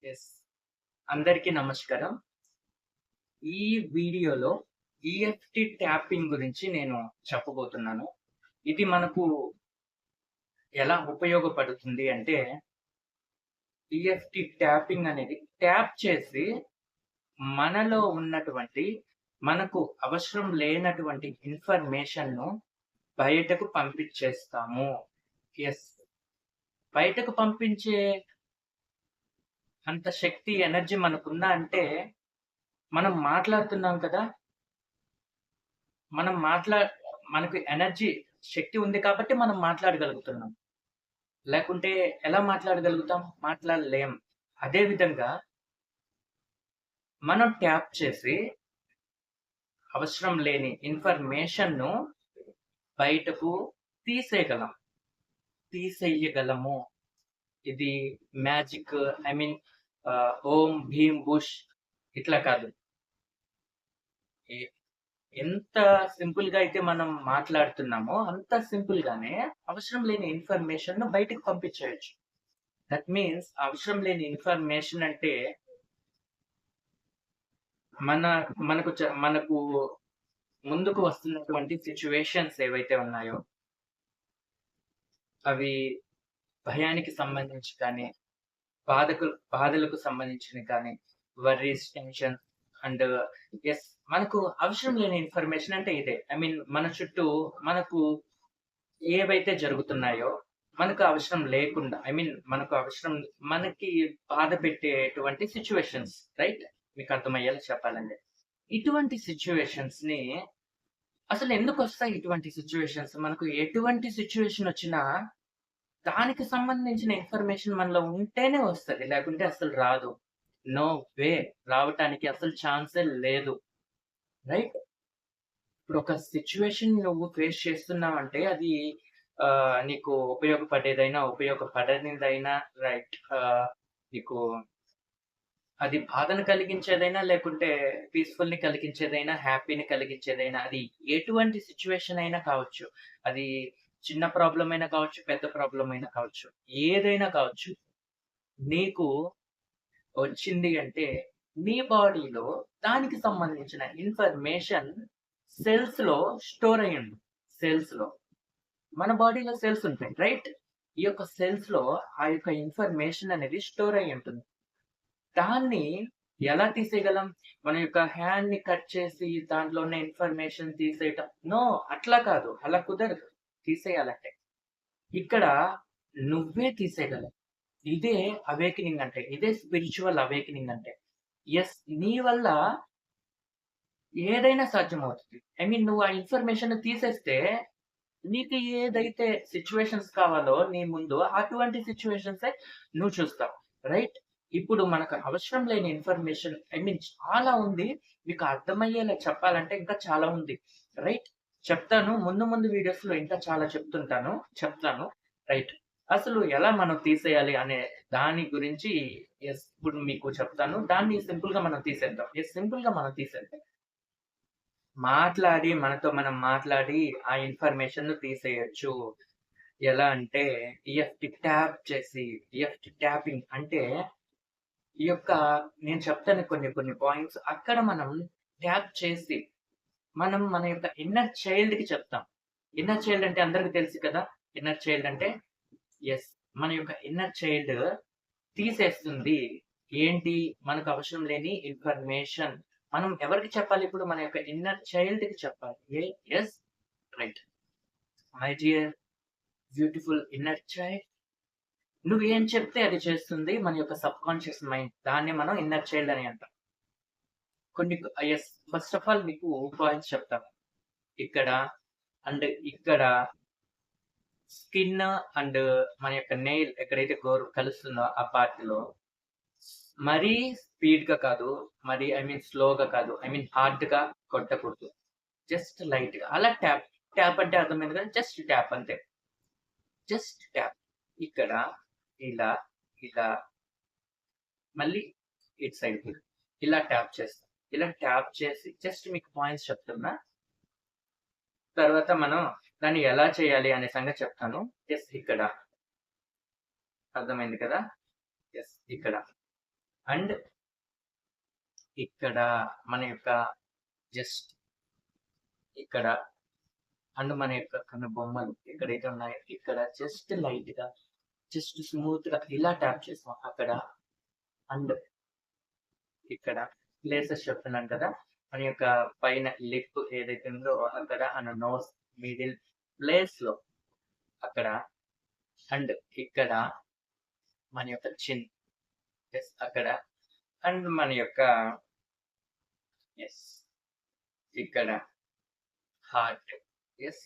Yes. అందరికీ నమస్కారం. ఈ వీడియోలో ఈఎఫ్‌టి ట్యాపింగ్ గురించి నేను చెప్పబోతున్నాను. ఇది మనకు ఎలా ఉపయోగపడుతుంది అంటే, ఈఎఫ్‌టి ట్యాపింగ్ అనేది ట్యాప్ చేసి మనలో ఉన్నటువంటి, మనకు అవసరం లేనటువంటి ఇన్ఫర్మేషన్‌ను బయటకు పంపించేస్తాము. యెస్. బయటకు పంపించే అంత శక్తి, ఎనర్జీ మనకుందా అంటే, మనం మాట్లాడుతున్నాం కదా! మనం మాట్లా మనకు ఎనర్జీ, శక్తి ఉంది కాబట్టి మనం మాట్లాడగలుగుతున్నాం. లేకుంటే ఎలా మాట్లాడగలుగుతాం? మాట్లాడలేం. అదే విధంగా మనం ట్యాప్ చేసి అవసరం లేని ఇన్ఫర్మేషన్‌ను బయటకు తీసేయగలం. తీసేయగలము. ఇది magic, I mean Om Bheem Bush ఇట్లా కాదు. ఎ ఎంత సింపుల్‌గా అయితే మనం మాట్లాడుతున్నామో, అంత సింపుల్‌గానే అవసరం లేని ఇన్ఫర్మేషన్‌ను బయటికి పంపించేయొచ్చు. దట్ మీన్స్ అవసరం లేని ఇన్ఫర్మేషన్ అంటే మన మనకు ముందుకు వస్తున్నటువంటి సిట్యుయేషన్స్ ఏవైతే ఉన్నాయో, అవి భయానికి సంబంధించి కానీ, బాధలకు సంబంధించినవి కానీ, వర్రీస్, టెన్షన్ అండ్ యెస్, మనకు అవసరం లేని ఇన్ఫర్మేషన్ అంటే ఇదే. ఐ మీన్ మన చుట్టూ మనకు ఏవైతే జరుగుతున్నాయో, మనకు అవసరం లేకుండా, ఐ మీన్ మనకి బాధ పెట్టేటువంటి సిట్యుయేషన్స్, రైట్? మీకు అర్థమయ్యేలా చెప్పాలంటే. ఇటువంటి సిట్యుయేషన్స్‌ని అసలెందుకొస్తాయి ఇటువంటి సిట్యుయేషన్స్? మనకు ఎటువంటి సిట్యుయేషన్ వచ్చినా, దానికి సంబంధించిన ఇన్ఫర్మేషన్ మనలో ఉంటేనే వస్తది. లేకుంటే అసలు రాదు. No way. రావటానికి అసలు ఛాన్సే లేదు. రైట్? ఇప్పుడొక సిట్యుయేషన్ నువ్వు ఫేస్ చేస్తున్నావంటే అది నీకు ఉపయోగపడేదైనా, ఉపయోగపడనిదైనా, రైట్. నీకు అది బాధను కలిగించేదైనా, లేకుంటే పీస్‌ఫుల్‌ని కలిగించేదైనా, హ్యాపీని కలిగించేదైనా, అది ఎటువంటి సిట్యుయేషన్ అయినా కావచ్చు. అది చిన్న ప్రాబ్లమ్ అయినా కావచ్చు, పెద్ద ప్రాబ్లమ్ అయినా కావచ్చు. ఏదైనా కావచ్చు. నీకు వచ్చింది అంటే, నీ బాడీలో దానికి సంబంధించిన ఇన్ఫర్మేషన్ సెల్స్‌లో స్టోర్ అయ్యుంది. సెల్స్‌లో. మన బాడీలో సెల్స్ ఉంటాయి. రైట్? ఈ యొక్క సెల్స్‌లో ఆ యొక్క ఇన్ఫర్మేషన్ అనేది స్టోర్ అయ్యి ఉంటుంది. దాన్ని ఎలా తీసేయగలం? మన యొక్క హ్యాండ్‌ని కట్ చేసి దాంట్లో ఉన్న ఇన్ఫర్మేషన్ తీసేయటం. నో, అట్లా కాదు. అలా కుదరదు తీసేయాలంటే. ఇక్కడ నువ్వే తీసేయగలవు. ఇదే అవేకెనింగ్ అంటే. ఇదే స్పిరిచ్యువల్ అవేకెనింగ్ అంటే. యెస్. నీ వల్ల ఏదైనా సాధ్యమవుతది. ఐ మీన్ నువ్వు ఆ ఇన్ఫర్మేషన్‌ని తీసేస్తే నీకు ఏదైతే సిట్యుయేషన్స్ కావాలో నీ ముందు అటువంటి సిట్యుయేషన్సే నువ్వు చూస్తావు. రైట్? ఇప్పుడు మనకు అవసరం లేని ఇన్ఫర్మేషన్, ఐ మీన్ చాలా ఉంది. మీకు అర్థమయ్యేలా చెప్పాలంటే ఇంకా చాలా ఉంది. రైట్? చెప్తాను. ముందు ముందు వీడియోస్‌లో ఇంకా చాలా చెప్తాను. రైట్. అసలు ఎలా మనం తీసేయాలి అనే దాని గురించి యెస్, ఇప్పుడు మీకు చెప్తాను. దాన్ని సింపుల్‌గా మనం తీసేద్దాం. యెస్, సింపుల్‌గా మనం తీసేద్దాం. మనతో మనం మాట్లాడి ఆ ఇన్ఫర్మేషన్‌ను తీసేయొచ్చు. ఎలా అంటే ఈఎఫ్‌టి ట్యాప్ చేసి, ఈఎఫ్‌టి ట్యాపింగ్ అంటే ఈ యొక్క నేను చెప్తాను కొన్ని కొన్ని పాయింట్స్. అక్కడ మనం ట్యాప్ చేసి, మనం మన యొక్క ఇన్నర్ చైల్డ్‌కి చెప్తాం. ఇన్నర్ చైల్డ్ అంటే అందరికి తెలుసు కదా! ఇన్నర్ చైల్డ్ అంటే యెస్. మన యొక్క ఇన్నర్ చైల్డ్ తీసేస్తుంది. ఏంటి? మనకు అవసరం లేని ఇన్ఫర్మేషన్. మనం ఎవరికి చెప్పాలి ఇప్పుడు? మన యొక్క ఇన్నర్ చైల్డ్‌కి చెప్పాలి. Yes. Right. My dear beautiful inner child, నువ్వేం చెప్తే అది చేస్తుంది మన యొక్క సబ్‌కాన్షియస్ మైండ్. దాన్ని మనం ఇన్నర్ చైల్డ్ అని అంటాం. కొన్ని యెస్. ఫస్ట్ ఆఫ్ ఆల్ మీకు పాయింట్స్ చెప్తాను. ఇక్కడ ఇక్కడ స్కిన్ అండ్ మన యొక్క నెయిల్ ఎక్కడైతే గోరు కలుస్తుందో ఆ పార్ట్‌లో మరీ స్పీడ్‌గా కాదు, మరి ఐ మీన్ స్లోగా కాదు, ఐ మీన్ హార్డ్‌గా కొట్టకూడదు. జస్ట్ లైట్‌గా అలా ట్యాప్. ట్యాప్ అంటే అర్థమైంది కదా! జస్ట్ ట్యాప్ అంతే. Just tap. ఇక్కడ ఇలా, ఇలా మళ్ళీ ఇటు సైడ్‌కి ఇలా ట్యాప్ చేస్తాం. ఇలా ట్యాప్ చేసి జస్ట్ మీకు పాయింట్స్ చెప్తున్నా. తర్వాత మనం దాన్ని ఎలా చేయాలి అనే సంగతి చెప్తాను. యెస్, ఇక్కడ. అర్థమైంది కదా! యెస్, ఇక్కడ. అండ్ ఇక్కడ మన యొక్క జస్ట్ ఇక్కడ అండ్ మన యొక్క కొన్ని బొమ్మలు ఎక్కడైతే ఉన్నాయో ఇక్కడ జస్ట్ లైట్ గా జస్ట్ స్మూత్ గా ఇలా ట్యాప్ చేస్తాం అక్కడ. అండ్ ఇక్కడ ప్లేసెస్ చెప్తున్నాను కదా, మన యొక్క పైన లిప్ ఏదైతే ఉందో అక్కడ అండ్ నోస్ మిడిల్ ప్లేస్ లో అక్కడ. అండ్ ఇక్కడ మన యొక్క చిన్ అక్కడ. అండ్ మన యొక్క ఇక్కడ హార్ట్. ఎస్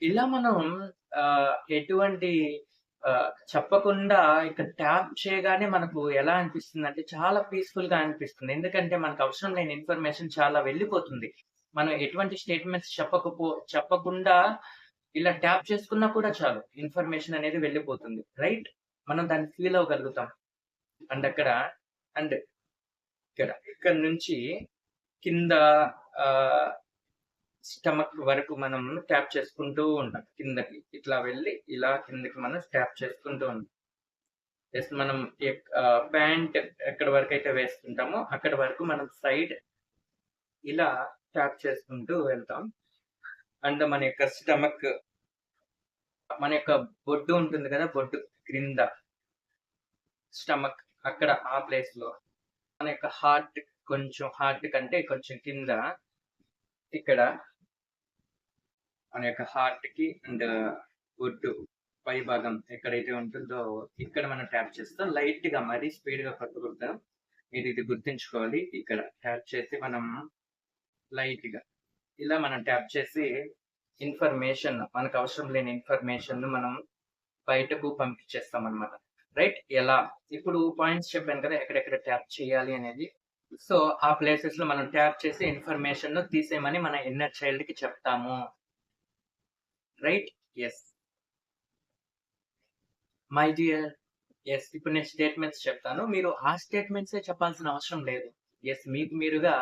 ఇలా మనం ఎటువంటి చెప్పకుండా ఇక్కడ ట్యాప్ చేయగానే మనకు ఎలా అనిపిస్తుంది అంటే చాలా పీస్ఫుల్ గా అనిపిస్తుంది. ఎందుకంటే మనకు అవసరం లేని ఇన్ఫర్మేషన్ చాలా వెళ్ళిపోతుంది. మనం ఎటువంటి స్టేట్మెంట్స్ చెప్పకుండా ఇలా ట్యాప్ చేసుకున్నా కూడా చాలు, ఇన్ఫర్మేషన్ అనేది వెళ్ళిపోతుంది. రైట్, మనం దాన్ని ఫీల్ అవ్వగలుగుతాం. అండ్ అక్కడ అండ్ ఇక్కడ నుంచి కింద స్టమక్ వరకు మనం ట్యాప్ చేసుకుంటూ ఉంటాం. కిందకి ఇట్లా వెళ్ళి ఇలా కిందకి మనం ట్యాప్ చేసుకుంటూ ఉంటాం. జస్ట్ మనం ప్యాంట్ ఎక్కడి వరకు అయితే వేసుకుంటామో అక్కడ వరకు మనం సైడ్ ఇలా ట్యాప్ చేసుకుంటూ వెళ్తాం. అండ్ మన యొక్క స్టమక్, మన యొక్క బొడ్డు ఉంటుంది కదా, బొడ్డు క్రింద స్టమక్ అక్కడ ఆ ప్లేస్ లో మన యొక్క హార్ట్, కొంచెం హార్ట్ కంటే కొంచెం కింద ఇక్కడ మన యొక్క హార్ట్ కి అండ్ బొడ్డు పై భాగం ఎక్కడైతే ఉంటుందో ఇక్కడ మనం ట్యాప్ చేస్తాం. లైట్ గా మరీ స్పీడ్ గా పట్టుకుంటాం. మీరు ఇది గుర్తుంచుకోవాలి. ఇక్కడ ట్యాప్ చేసి మనం లైట్ గా ఇలా మనం ట్యాప్ చేసి ఇన్ఫర్మేషన్, మనకు అవసరం లేని ఇన్ఫర్మేషన్ మనం బయటకు పంపించేస్తాం అనమాట. రైట్, ఎలా ఇప్పుడు పాయింట్స్ చెప్పాను కదా ఎక్కడెక్కడ ట్యాప్ చేయాలి అనేది. సో ఆ ప్లేసెస్ లో మనం ట్యాప్ చేసి ఇన్ఫర్మేషన్ ను తీసేయమని మన ఇన్నర్ చైల్డ్ కి చెప్తాము. Right, yes my dear. Yes, ఇప్పుడు నేను స్టేట్మెంట్స్ చెప్తాను, మీరు ఆ స్టేట్మెంట్స్ చెప్పాల్సిన అవసరం లేదు. ఎస్, మీకు మీరుగా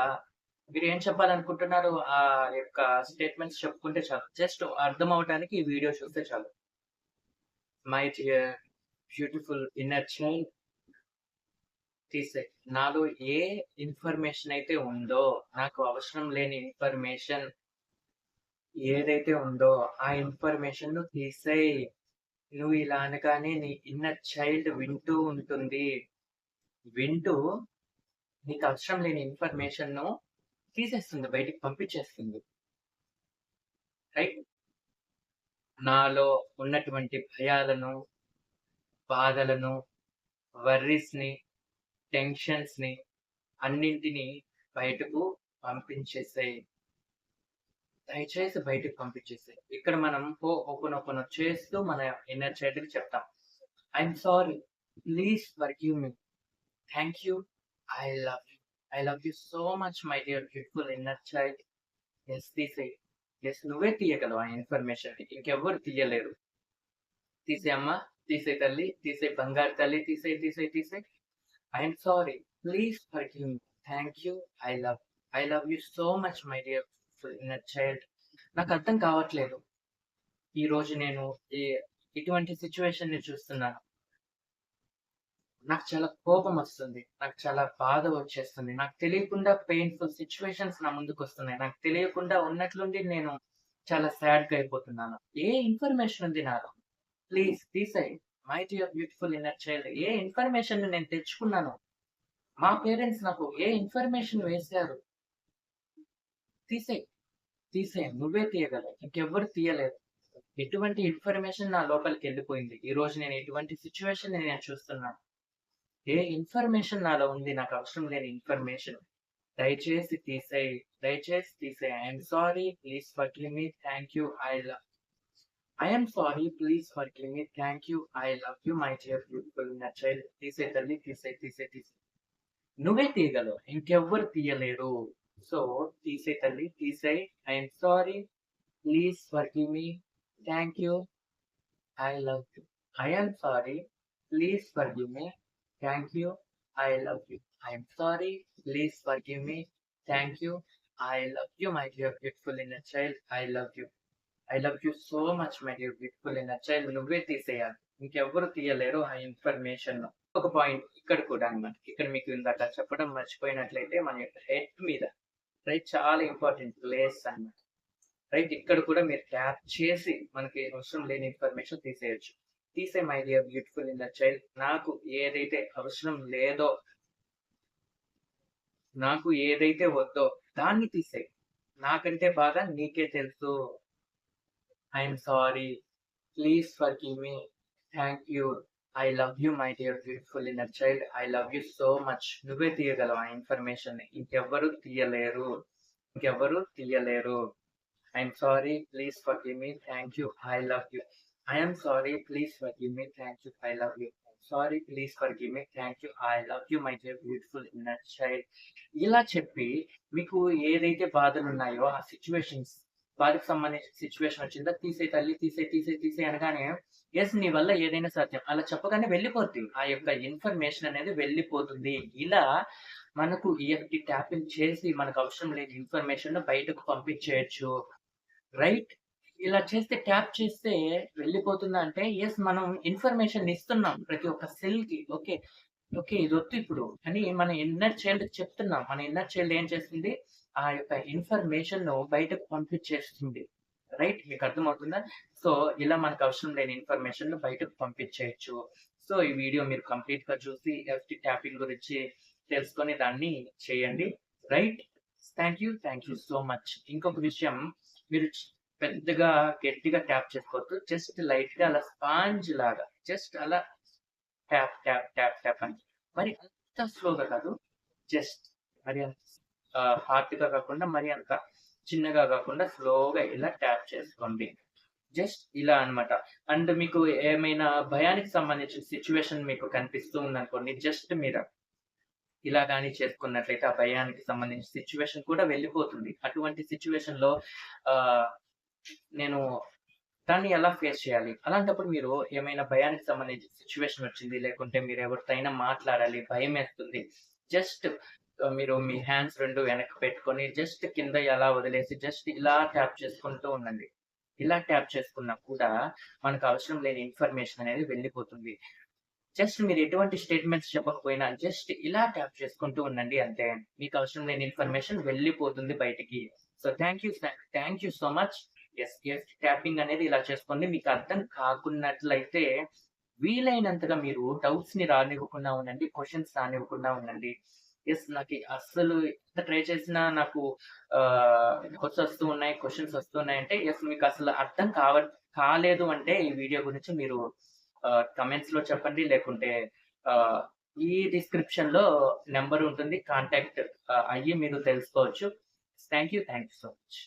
మీరు ఏం చెప్పాలనుకుంటున్నారు ఆ యొక్క స్టేట్మెంట్స్ చెప్పుకుంటే చాలు. జస్ట్ అర్థం అవడానికి ఈ వీడియో చూస్తే చాలు. My dear beautiful inner child, తీసే నాలో ఏ ఇన్ఫర్మేషన్ అయితే ఉందో, నాకు అవసరం లేని ఇన్ఫర్మేషన్ ఏదైతే ఉందో ఆ ఇన్ఫర్మేషన్ ను తీసేయి. నువ్వు ఇలా అనగానే నీ ఇన్నర్ చైల్డ్ వింటూ ఉంటుంది. వింటూ నీకు అవసరం లేని ఇన్ఫర్మేషన్ ను తీసేస్తుంది, బయటికి పంపించేస్తుంది. రైట్, నాలో ఉన్నటువంటి భయాలను, బాధలను, వర్రీస్ ని, టెన్షన్స్ ని అన్నింటినీ బయటకు పంపించేసాయి. దయచేసి బయటకు పంపించేసాయి. ఇక్కడ మనం ఓపెన్ చేస్తూ మన ఇన్నర్ చైల్డ్ కి చెప్తాం, I'm sorry, please forgive me, thank you, I love you, I love you so much my dear beautiful inner child. Yes, తీసేయి. ఎస్, నువ్వే తీయగలవు ఆ ఇన్ఫర్మేషన్, ఇంకెవ్వరు తీయలేరు. తీసే అమ్మా, తీసే తల్లి, తీసే బంగారు తల్లి, తీసే. I'm sorry, please forgive me, thank you, I love you so much my dear inner child. నాకు అర్థం కావట్లేదు, ఈ రోజు నేను ఇటువంటి సిచ్యువేషన్ ని చూస్తున్నాను. నాకు చాలా కోపం వస్తుంది, నాకు చాలా బాధ వచ్చేస్తుంది, నాకు తెలియకుండా పెయిన్ఫుల్ సిచ్యువేషన్స్ నా ముందుకు వస్తున్నాయి, నాకు తెలియకుండా ఉన్నట్లుండి నేను చాలా సాడ్ గా అయిపోతున్నాను. ఏ ఇన్ఫర్మేషన్ ఉంది నాలో? ప్లీజ్ తీసేయి my dear beautiful inner child. A information నేను తెచ్చుకున్నాను? మా పేరెంట్స్ నాకు ఏ ఇన్ఫర్మేషన్ వేశారు? తీసేయి, నువ్వే తీయగలవు, ఇంకెవ్వరు తీయలేరు. ఎటువంటి ఇన్ఫర్మేషన్ నా లోపలికి వెళ్ళిపోయింది, ఈ రోజు నేను ఎటువంటి సిచ్యువేషన్ నేను చూస్తున్నాను. ఏ ఇన్ఫర్మేషన్ నాలో ఉంది, నాకు అవసరం లేని ఇన్ఫర్మేషన్, దయచేసి తీసేయి. I'm sorry, please forgive me, thank you, I'm sorry, please forgive me, thank you, I love you my dear beautiful inner child. తీసే తల్లి, తీసే. నువ్వే తీయగలవు, ఇంకెవ్వరు తీయలేరు. సో తీసే తల్లి, తీసేయి. I'm sorry, please forgive me, thank you, I love you. I'm sorry, please forgive me, thank you, I love you. I'm sorry, please forgive me, thank you, I love you my dear beautiful inner child. I love you so much my dear beautiful inner child. నువ్వే తీసేయాలి. ఇంకెవ్వరు తీయలేరు ఆ information. ఒక point ఇక్కడ కూడా అన్నమాట. ఇక్కడ మీకు ఇందాక చెప్పడం మర్చిపోయినట్లయితే మన యొక్క హెడ్ మీద రైట్ చాలా ఇంపార్టెంట్ ప్లేస్ అన్నమాట. రైట్ ఇక్కడ కూడా మీరు ట్యాప్ చేసి మనకి అవసరం లేని ఇన్ఫర్మేషన్ తీసేయొచ్చు. తీసే my dear beautiful inner child, నాకు ఏదైతే అవసరం లేదో, నాకు ఏదైతే వద్దో దాన్ని తీసేయి. నాకంటే బాగా నీకే తెలుసు. I'm sorry, please forgive me, thank you, I love you my dear beautiful inner child, I love you so much. నువ్వే తీయగలవు ఆ ఇన్ఫర్మేషన్, ఇంకెవ్వరు తీయలేరు, ఇంకెవ్వరు తీయలేరు. I'm sorry, please forgive me, thank you, I love you. I'm sorry, please forgive me, thank you, I love you. Sorry, please forgive me, thank you, I love you my dear beautiful inner child. ఇలా చెప్పి మీకు ఏదైతే బాధలు ఉన్నాయో ఆ situations, బాధకు సంబంధించిన situation వచ్చిందా, తీసేయి తల్లి, తీసేయి తీసేయి తీసేయి అనగానే ఎస్ నీ వల్ల ఏదైనా సాధ్యం అలా చెప్పగానే వెళ్ళిపోద్ది. ఆ యొక్క ఇన్ఫర్మేషన్ అనేది వెళ్ళిపోతుంది. ఇలా మనకు ఈఎఫ్టి ట్యాపింగ్ చేసి మనకు అవసరం లేని ఇన్ఫర్మేషన్ బయటకు పంపించేయచ్చు. రైట్? ఇలా చేస్తే ట్యాప్ చేస్తే వెళ్ళిపోతుందా అంటే ఎస్ మనం ఇన్ఫర్మేషన్ ఇస్తున్నాం ప్రతి ఒక్క సెల్‌కి. ఓకే. ఓకే. ఇదొద్దు ఇప్పుడు అని మన ఇన్నర్ చైల్డ్‌కి చెప్తున్నాం. మన ఇన్నర్ చైల్డ్ ఏం చేస్తుంది? ఆ యొక్క ఇన్ఫర్మేషన్‌ను బయటకు పంపించేస్తుంది. రైట్? మీకు అర్థమవుతుందా? సో, ఇలా మనకు అవసరం లేని ఇన్ఫర్మేషన్‌ను బయటకు పంపించేయొచ్చు. సో, ఈ వీడియో మీరు కంప్లీట్‌గా చూసి ఎఫ్‌టి ట్యాపింగ్ గురించి తెలుసుకొని దాన్ని చేయండి. Right? Thank you so much. ఇంకొక విషయం, మీరు పెద్దగా గట్టిగా ట్యాప్ చేసుకోవద్దు. జస్ట్ లైట్‌గా అలా స్పాంజ్ లాగా జస్ట్ అలా ట్యాప్, ట్యాప్, ట్యాప్, ట్యాప్ అని. మరి అంత స్లోగా కాదు. జస్ట్ మరి అంత హార్డ్‌గా కాకుండా, మరి అంత చిన్నగా కాకుండా స్లోగా ఇలా ట్యాప్ చేసుకోండి. జస్ట్ ఇలా అన్నమాట. అండ్ మీకు ఏమైనా భయానికి సంబంధించిన సిట్యుయేషన్ మీకు కనిపిస్తూ ఉందనుకోండి. జస్ట్ మీరు ఇలా గాని చేసుకున్నట్లయితే ఆ భయానికి సంబంధించిన సిట్యుయేషన్ కూడా వెళ్ళిపోతుంది. అటువంటి సిట్యుయేషన్‌లో ఆహ్, నేను దాన్ని ఎలా ఫేస్ చేయాలి? అలాంటప్పుడు మీరు ఏమైనా భయానికి సంబంధించిన సిట్యుయేషన్ వచ్చింది, లేకుంటే మీరు ఎవరితో అయినా మాట్లాడాలి, భయమేస్తుంది. జస్ట్ మీరు మీ హ్యాండ్స్ 2 వెనక్కి పెట్టుకొని జస్ట్ కింద ఎలా వదిలేసి జస్ట్ ఇలా ట్యాప్ చేసుకుంటూ ఉండండి. ఇలా ట్యాప్ చేసుకున్నా కూడా మనకు అవసరం లేని ఇన్ఫర్మేషన్ అనేది వెళ్ళిపోతుంది. జస్ట్ మీరు ఎటువంటి స్టేట్మెంట్స్ చెప్పకపోయినా జస్ట్ ఇలా ట్యాప్ చేసుకుంటూ ఉండండి అంతే. మీకు అవసరం లేని ఇన్ఫర్మేషన్ వెళ్ళిపోతుంది బయటికి. So thank you so much. Yes tapping అనేది ఇలా చేసుకోండి. మీకు అర్థం కాకున్నట్లయితే వీలైనంతగా మీరు డౌట్స్‌ని రానివ్వకుండా ఉండండి. క్వెషన్స్ రానివ్వకుండా ఉండండి. నాకు అస్సలు ఎంత ట్రై చేసినా నాకు డౌట్స్ వస్తూ ఉన్నాయి, క్వెషన్స్ వస్తున్నాయి అంటే మీకు అసలు అర్థం కాలేదు అంటే ఈ వీడియో గురించి మీరు కమెంట్స్‌లో చెప్పండి. లేకుంటే ఆహ్, ఈ డిస్క్రిప్షన్‌లో నంబర్ ఉంటుంది. కాంటాక్ట్ అయ్యి మీరు తెలుసుకోవచ్చు. Thank you so much.